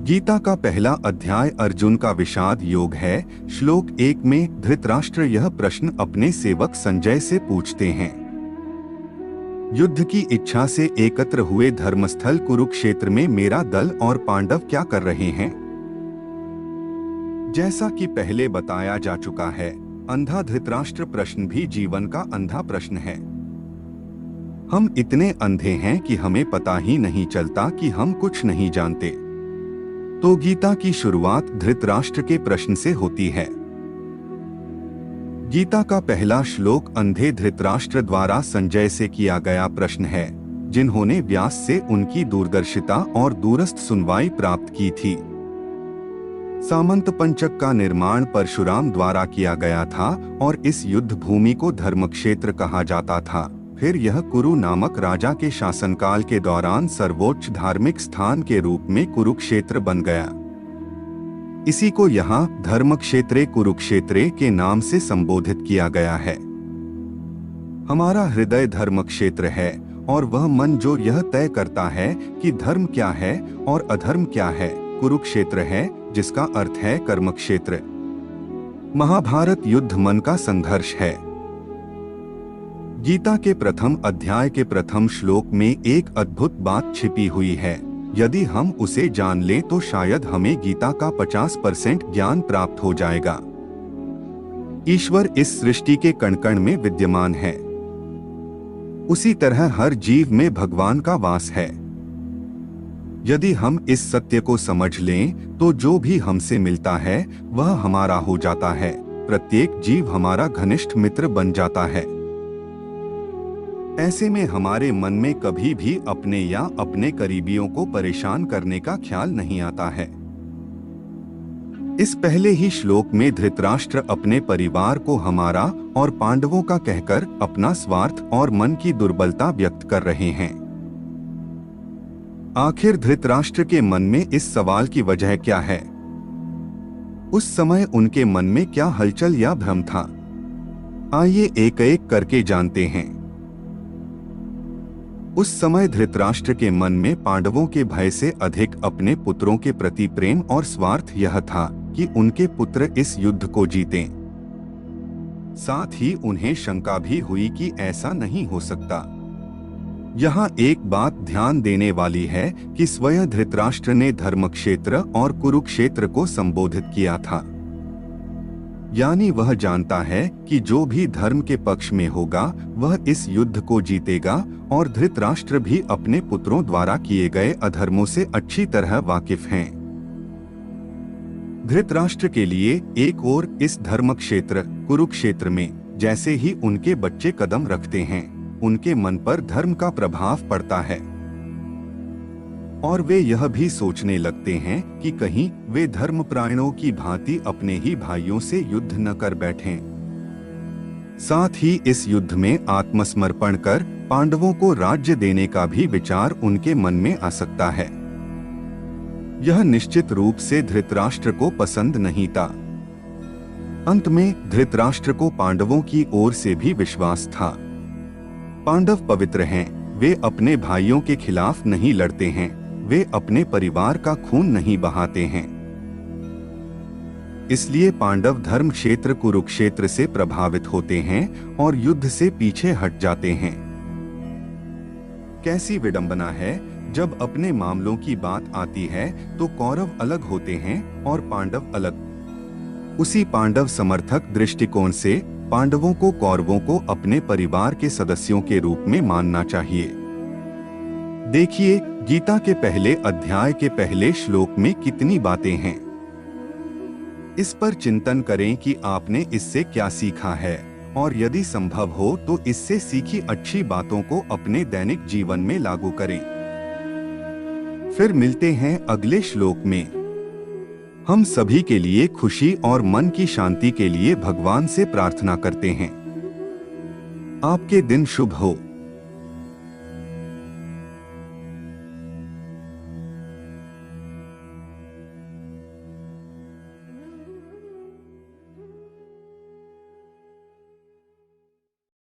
गीता का पहला अध्याय अर्जुन का विषाद योग है। श्लोक 1 में धृतराष्ट्र यह प्रश्न अपने सेवक संजय से पूछते हैं। युद्ध की इच्छा से एकत्र हुए धर्मस्थल कुरुक्षेत्र में मेरा दल और पांडव क्या कर रहे हैं? जैसा कि पहले बताया जा चुका है, अंधा धृतराष्ट्र प्रश्न भी जीवन का अंधा प्रश्न है। हम इतने अंधे हैं कि हमें पता ही नहीं चलता कि हम कुछ नहीं जानते। तो गीता की शुरुआत धृतराष्ट्र के प्रश्न से होती है। गीता का पहला श्लोक अंधे धृतराष्ट्र द्वारा संजय से किया गया प्रश्न है, जिन्होंने व्यास से उनकी दूरदर्शिता और दूरस्थ सुनवाई प्राप्त की थी। सामंत पंचक का निर्माण परशुराम द्वारा किया गया था और इस युद्ध भूमि को धर्मक्षेत्र कहा जाता था। फिर यह कुरु नामक राजा के शासनकाल के दौरान सर्वोच्च धार्मिक स्थान के रूप में कुरुक्षेत्र बन गया। इसी को यहाँ धर्मक्षेत्रे कुरुक्षेत्रे के नाम से संबोधित किया गया है। हमारा हृदय धर्मक्षेत्र है और वह मन जो यह तय करता है कि धर्म क्या है और अधर्म क्या है, कुरुक्षेत्र है, जिसका अर्थ है कर्मक्षेत्र। महाभारत युद्ध मन का संघर्ष है। गीता के प्रथम अध्याय के प्रथम श्लोक में एक अद्भुत बात छिपी हुई है। यदि हम उसे जान लें तो शायद हमें गीता का 50% ज्ञान प्राप्त हो जाएगा। ईश्वर इस सृष्टि के कण कण में विद्यमान है। उसी तरह हर जीव में भगवान का वास है। यदि हम इस सत्य को समझ लें तो जो भी हमसे मिलता है वह हमारा हो जाता है। प्रत्येक जीव हमारा घनिष्ठ मित्र बन जाता है। ऐसे में हमारे मन में कभी भी अपने या अपने करीबियों को परेशान करने का ख्याल नहीं आता है। इस पहले ही श्लोक में धृतराष्ट्र अपने परिवार को हमारा और पांडवों का कहकर अपना स्वार्थ और मन की दुर्बलता व्यक्त कर रहे हैं। आखिर धृतराष्ट्र के मन में इस सवाल की वजह क्या है? उस समय उनके मन में क्या हलचल या भ्रम था? आइए एक एक करके जानते हैं। उस समय धृतराष्ट्र के मन में पांडवों के भय से अधिक अपने पुत्रों के प्रति प्रेम और स्वार्थ यह था कि उनके पुत्र इस युद्ध को जीतें। साथ ही उन्हें शंका भी हुई कि ऐसा नहीं हो सकता। यहाँ एक बात ध्यान देने वाली है कि स्वयं धृतराष्ट्र ने धर्मक्षेत्र और कुरुक्षेत्र को संबोधित किया था। यानी वह जानता है कि जो भी धर्म के पक्ष में होगा वह इस युद्ध को जीतेगा और धृतराष्ट्र भी अपने पुत्रों द्वारा किए गए अधर्मों से अच्छी तरह वाकिफ हैं। धृतराष्ट्र के लिए एक ओर इस धर्मक्षेत्र कुरुक्षेत्र में जैसे ही उनके बच्चे कदम रखते हैं, उनके मन पर धर्म का प्रभाव पड़ता है और वे यह भी सोचने लगते हैं कि कहीं वे धर्मपरायणों की भांति अपने ही भाइयों से युद्ध न कर बैठें। साथ ही इस युद्ध में आत्मसमर्पण कर पांडवों को राज्य देने का भी विचार उनके मन में आ सकता है। यह निश्चित रूप से धृतराष्ट्र को पसंद नहीं था। अंत में धृतराष्ट्र को पांडवों की ओर से भी विश्वास था। पांडव पवित्र हैं, वे अपने भाइयों के खिलाफ नहीं लड़ते हैं, वे अपने परिवार का खून नहीं बहाते हैं। इसलिए पांडव धर्म क्षेत्र कुरुक्षेत्र से प्रभावित होते हैं और युद्ध से पीछे हट जाते हैं। कैसी विडंबना है, जब अपने मामलों की बात आती है तो कौरव अलग होते हैं और पांडव अलग। उसी पांडव समर्थक दृष्टिकोण से पांडवों को कौरवों को अपने परिवार के सदस्यों के रूप में मानना चाहिए। देखिए गीता के पहले अध्याय के पहले श्लोक में कितनी बातें हैं। इस पर चिंतन करें कि आपने इससे क्या सीखा है और यदि संभव हो तो इससे सीखी अच्छी बातों को अपने दैनिक जीवन में लागू करें। फिर मिलते हैं अगले श्लोक में। हम सभी के लिए खुशी और मन की शांति के लिए भगवान से प्रार्थना करते हैं। आपके दिन शुभ हो।